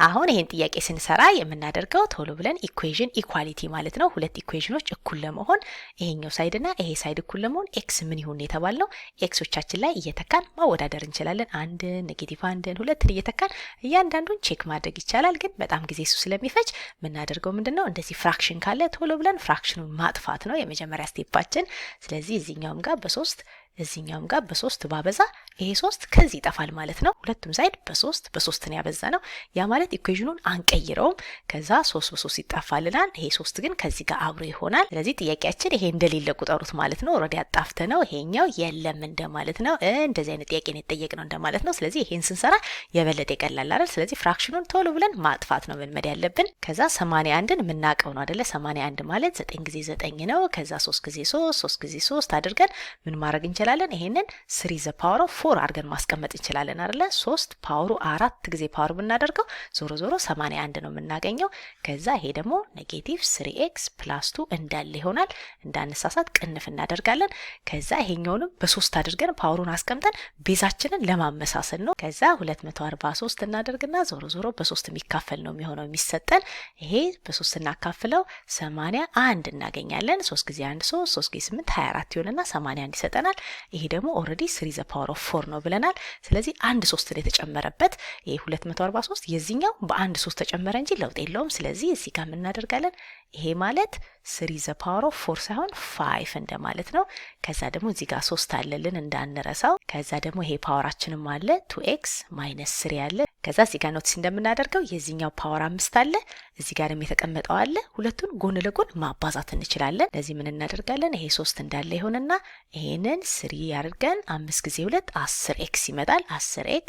አሁን ይሄን ጥያቄ ስንሰራ የምናደርገው ቶሎ ብለን ኢኩዌዥን ኢኳሊቲ ማለት ነው። ሁለት ኢኩዌዥኖች እኩል ለመሆን ይሄኛው ሳይድ እና ይሄ ሳይድ እኩል ለመሆን ኤክስ ምን ይሁን የተባለው ኤክሶቻችን ላይ እየተካን ማወዳደር እንችላለን። አንድን ኔጌቲቭ አንድን ሁለትን እየተካን እያንዳንዱን ቼክ ማድረግ ይቻላል። ግን በጣም ጊዜ እሱ ስለሚፈጅ የምናደርገው ምንድነው እንደዚህ ፍራክሽን ካለ ቶሎ ብለን ፍራክሽኑን ማጥፋት ነው የመጀመሪያ ስቴፓችን። ስለዚህ እዚህኛውም ጋር በ3 እዚህኛውም ጋር በ3 ባበዛ ይሄ 3 ከዚህ ይጠፋል ማለት ነው። ሁለቱም ሳይድ በ3 ነው ያበዛ ነው። ያ ማለት ኢኩዌሽኑን አንቀይረውም። ከዛ 3 በ3 ይጣፋልናል። ይሄ 3 ግን ከዚህ ጋር አብሮ ይሆናል። ስለዚህ ጥያቄያችን ይሄ እንደሌለ ቁጠሩት ማለት ነው። ኦሬዲ አጣፍተ ነው ይሄኛው የለም እንደማለት ነው። እንደዚህ አይነት ጥያቄ ነው የተጠየቅነው እንደማለት ነው። ስለዚህ ይሄን ስንሰራ የበለጠ ይቀላል አይደል? ስለዚህ ፍራክሽኑን ቶሎ ብለን ማጥፋት ነው መልመድ ያለብን። ከዛ 81ን የምናውቀው ነው አይደለ? 81 ማለት 9 ጊዜ 9 ነው። ከዛ 3 ጊዜ 3 ጊዜ 3 አድርገን ምን ማድረግ እንችላለን? ይሄንን 3 ዘ ፓወር ኦፍ 4 አድርገን ማስቀመጥ እንችላለን አይደለ? 3 ፓወሩ 4 ጊዜ ፓወር ብናደርገው ዞሮ ዞሮ 81 ነው የምናገኘው። ከዛ ይሄ ደግሞ ኔጌቲቭ 3x + 2 እንዳለ ይሆናል። እንዳነሳሳት ቅንፍ እናደርጋለን። ከዛ ይሄኛውንም በ3 አድርገን ፓወሩን አስቀምጠን ቤዛችንን ለማመሳሰል ነው። ከዛ 243 እናደርግና ዞሮ ዞሮ በ3 የሚካፈል ነው የሚሆነው የሚሰጠን። ይሄ በ3 እናካፍለው 81 እናገኛለን። 3 ጊዜ 1 3 ጊዜ 8 24 ይሆንና 81 ይሰጠናል። ይሄ ደግሞ ኦሬዲ 3 ዘ ፓወር ኦፍ 4 ነው ብለናል። ስለዚህ አንድ 3 ነው የተጨመረበት። ይሄ 243 የዚህኛው በአንድ 3 ተጨመረ እንጂ ለውጥ የለውም። ስለዚህ እዚህ ጋር ምን እናደርጋለን? ይሄ ማለት 3 ዘ ፓወር ኦፍ 4 ሳይሆን 5 እንደማለት ነው። ከዛ ደግሞ እዚህ ጋር 3 አለልን እንዳንረሳው። ከዛ ደግሞ ይሄ ፓወራችንም አለ 2x - 3 አለ። ከዛ እዚህ ጋር ኖቲስ እንደምናደርገው የዚህኛው ፓወር 5 አለ፣ እዚህ ጋርም የተቀመጠው አለ። ሁለቱን ጎን ለጎን ማባዛት እንችላለን። ለዚህ ምን እናደርጋለን? ይሄ 3 እንዳለ ይሆንና ይሄንን 3 ያድርገን 5 ጊዜ 2 10x ይመጣል። 10x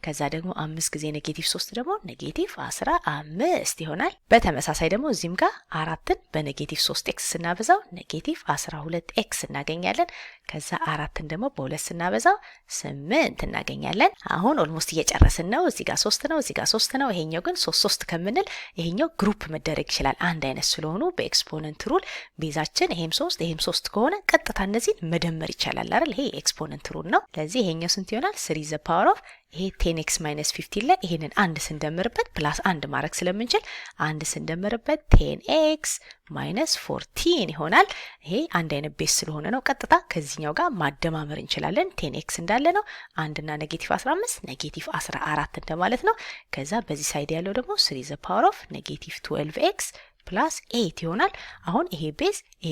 ከዛ ደግሞ 5 ጊዜ ኔጌቲቭ 3 ደግሞ ኔጌቲቭ 15 ይሆናል። በተመሳሳይ ደግሞ እዚህም ጋር 4ን በኔጌቲቭ 3x ስናበዛው ኔጌቲቭ 12x እናገኛለን። ከዛ 4ን ደግሞ በ2 ስናበዛው 8 እናገኛለን። አሁን ኦልሞስት እየጨረስን ነው። እዚህ ጋር 3 ነው፣ እዚህ ጋር 3 ነው። ይሄኛው ግን 3 ከምንል ይሄኛው ግሩፕ መደረግ ይችላል። አንድ አይነት ስለሆኑ በኤክስፖነንት ሩል ቤዛችን ይሄም 3 ከሆነ ቀጥታ እነዚህን መደመር ይቻላል አይደል? ይሄ ኤክስፖነንት ሩል ነው። ስለዚህ ይሄኛው ስንት ይሆናል? 3 ዘ ፓወር ኦፍ ይሄ 10x - 15 ላይ ይሄንን አንድ ስንደምርበት ፕላስ አንድ ማድረግ ስለምንችል አንድ ስንደምርበት 10x - 14 ይሆናል። ይሄ አንድ አይነት ቤስ ስለሆነ ነው። ቀጥታ ከዚህኛው ጋር ማደማመር እንችላለን። 10x እንዳለ ነው። አንድና ኔጌቲቭ 15 ኔጌቲቭ 14 እንደማለት ነው። ከዛ በዚህ ሳይድ ያለው ደግሞ 3 ዘ ፓወር ኦፍ ኔጌቲቭ 12x ፕላስ 8 ይሆናል። አሁን ይሄ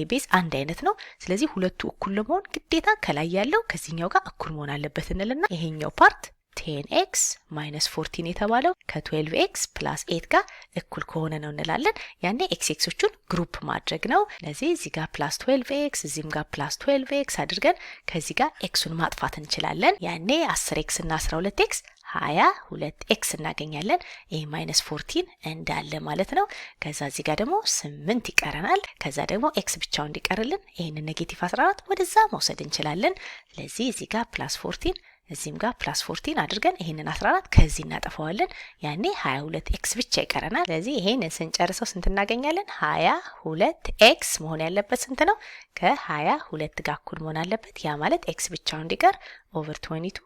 ቤዝ አንድ አይነት ነው። ስለዚህ ሁለቱ እኩል ለመሆን ግዴታ ከላይ ያለው ከዚህኛው ጋር እኩል መሆን አለበት እንልና ይሄኛው ፓርት 10x - 14 የተባለው ከ12x + 8 ጋር እኩል ከሆነ ነው እንላለን። ያኔ ኤክሶቹን ግሩፕ ማድረግ ነው። ስለዚህ እዚህ ጋር +12x እዚህም ጋር +12x አድርገን ከዚህ ጋር ኤክሱን ማጥፋት እንችላለን። ያኔ 10x እና 12x 22x እናገኛለን። ይሄ -14 እንዳለ ማለት ነው። ከዛ እዚህ ጋር ደግሞ 8 ይቀረናል። ከዛ ደግሞ x ብቻውን እንዲቀርልን ይሄንን ኔጌቲቭ 14 ወደዛ መውሰድ እንችላለን። ስለዚህ እዚህ ጋር +14 እዚህም ጋር +14 አድርገን ይሄንን 14 ከዚህ እናጠፋዋለን። ያኔ 22x ብቻ ይቀረናል። ስለዚህ ይሄንን ስንጨርሰው ስንት እናገኛለን? 22x መሆን ያለበት ስንት ነው? ከ22 ጋር እኩል መሆን አለበት። ያ ማለት x ብቻውን እንዲቀር ኦቨር 22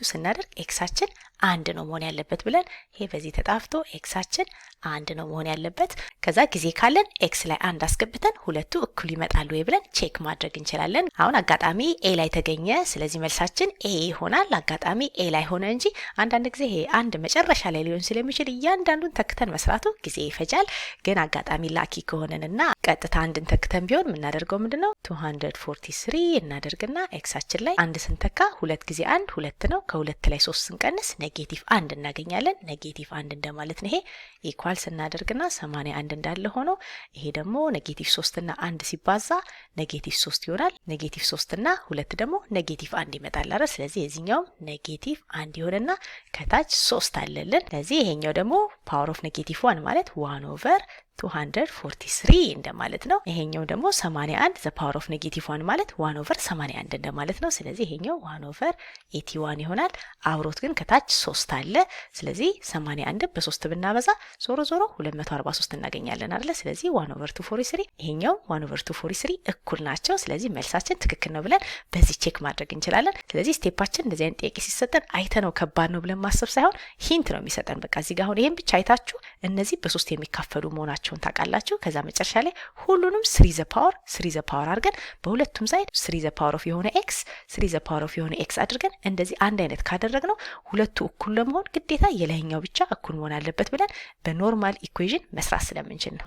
ስናደርግ ኤክሳችን አንድ ነው መሆን ያለበት ብለን ይሄ በዚህ ተጣፍቶ ኤክሳችን አንድ ነው መሆን ያለበት። ከዛ ጊዜ ካለን ኤክስ ላይ አንድ አስገብተን ሁለቱ እኩል ይመጣሉ ወይ ብለን ቼክ ማድረግ እንችላለን። አሁን አጋጣሚ ኤ ላይ ተገኘ፣ ስለዚህ መልሳችን ኤ ይሆናል። አጋጣሚ ኤ ላይ ሆነ እንጂ አንዳንድ ጊዜ ይሄ አንድ መጨረሻ ላይ ሊሆን ስለሚችል እያንዳንዱን ተክተን መስራቱ ጊዜ ይፈጃል። ግን አጋጣሚ ላኪ ከሆነንና ቀጥታ አንድን ተክተን ቢሆን የምናደርገው ምንድነው 243 እናደርግና ኤክሳችን ላይ አንድ ስንተካ ሁለት ጊዜ አንድ ሁለት ነው። ከሁለት ላይ 3 ስንቀንስ ኔጌቲቭ 1 እናገኛለን። ኔጌቲቭ 1 እንደማለት ነው። ይሄ ኢኳል ስናደርግና 81 እንዳለ ሆኖ ይሄ ደግሞ ኔጌቲቭ 3 እና 1 ሲባዛ ኔጌቲቭ 3 ይሆናል። ኔጌቲቭ 3 እና 2 ደግሞ ኔጌቲቭ 1 ይመጣል አይደል? ስለዚህ የዚህኛው ኔጌቲቭ 1 ይሆንና ከታች 3 አለልን። ስለዚህ ይሄኛው ደግሞ ፓወር ኦፍ ኔጌቲቭ 1 ማለት 1/3 243 እንደማለት ነው። ይሄኛው ደግሞ 81 ዘ ፓወር ኦፍ ኔጌቲቭ 1 ማለት 1 ኦቨር 81 እንደማለት ነው። ስለዚህ ይሄኛው 1 ኦቨር 81 ይሆናል። አብሮት ግን ከታች 3 አለ። ስለዚህ 81 በ3 ብናበዛ ዞሮ ዞሮ 243 እናገኛለን አይደል? ስለዚህ 1 ኦቨር 243 ይሄኛው 1 ኦቨር 243 እኩል ናቸው። ስለዚህ መልሳችን ትክክል ነው ብለን በዚህ ቼክ ማድረግ እንችላለን። ስለዚህ ስቴፓችን እንደዚህ አይነት ጥያቄ ሲሰጠን አይተነው ከባድ ነው ብለን ማሰብ ሳይሆን ሂንት ነው የሚሰጠን። በቃ እዚህ ጋር አሁን ይሄን ብቻ አይታችሁ እነዚህ በ3 የሚካፈሉ መሆናቸው ታውቃላችሁ። ከዛ መጨረሻ ላይ ሁሉንም 3 ዘ ፓወር አድርገን በሁለቱም ሳይድ 3 ዘ ፓወር ኦፍ የሆነ ኤክስ 3 ዘ ፓወር ኦፍ የሆነ ኤክስ አድርገን እንደዚህ አንድ አይነት ካደረግነው ሁለቱ እኩል ለመሆን ግዴታ የላይኛው ብቻ እኩል መሆን አለበት ብለን በኖርማል ኢኩዌሽን መስራት ስለምንችል ነው።